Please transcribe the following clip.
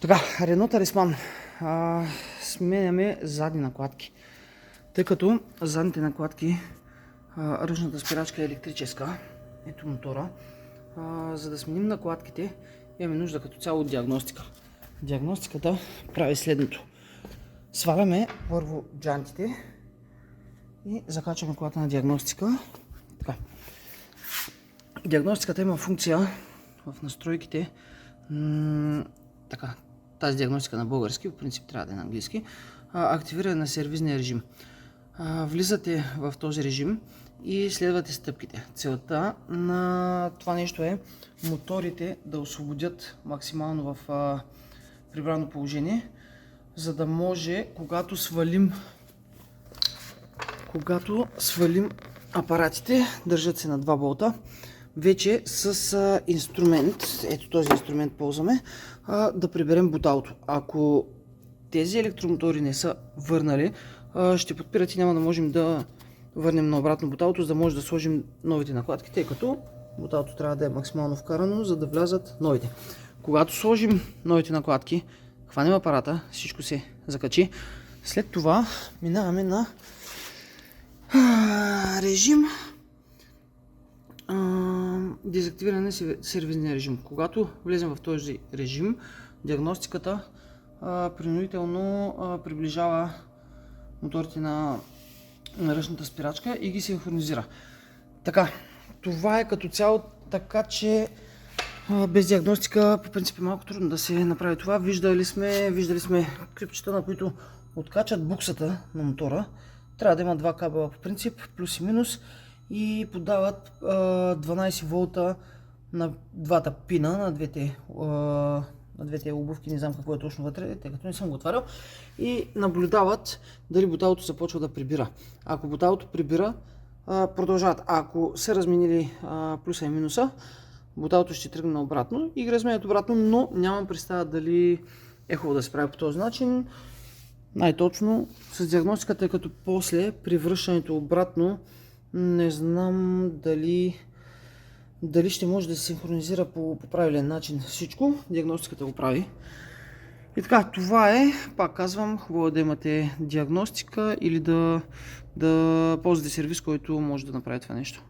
Така, Renault Talisman. Сменяме задни накладки. Тъй като задните накладки, ръчната спирачка е електрическа, ето мотора. За да сменим накладките, имаме нужда като цяло от диагностика. Диагностиката прави следното. Сваляме първо джантите и закачаме колата на диагностика. Така. Диагностиката има функция в настройките. Така, тази диагностика на български, в принцип трябва да е на английски. Активиране на сервизния режим. Влизате в този режим и следвате стъпките. Целта на това нещо е моторите да освободят максимално в прибрано положение, за да може, когато свалим апаратите, държат се на 2 болта, вече с инструмент, ето този инструмент ползваме, да приберем буталото. Ако тези електромотори не са върнали, ще подпират и няма да можем да върнем наобратно буталото, за да може да сложим новите накладки, тъй като буталото трябва да е максимално вкарано, за да влязат новите. Когато сложим новите накладки, хванем апарата, всичко се закачи. След това минаваме на режим дезактивиране на сервизния режим. Когато влезем в този режим, диагностиката принудително приближава моторите на ръчната спирачка и ги синхронизира. Така, това е като цяло, така че без диагностика по принцип е малко трудно да се направи това. Виждали сме клипчета, на които откачат буксата на мотора. Трябва да има 2 кабела по принцип, плюс и минус, и подават 12 волта на двата пина, на двете обувки, не знам какво е точно вътре, тъй като не съм го отварял, и наблюдават дали буталото започва да прибира. Ако буталото прибира, продължават. Ако са разменили плюса и минуса, буталото ще тръгне обратно и ги разменят обратно, но нямам представа дали е хубаво да се прави по този начин. Най-точно с диагностиката, тъй като после при връщането обратно не знам дали ще може да се синхронизира по правилен начин всичко. Диагностиката го прави. И така, това е, пак казвам, хубаво да имате диагностика или да ползвате сервис, който може да направи това нещо.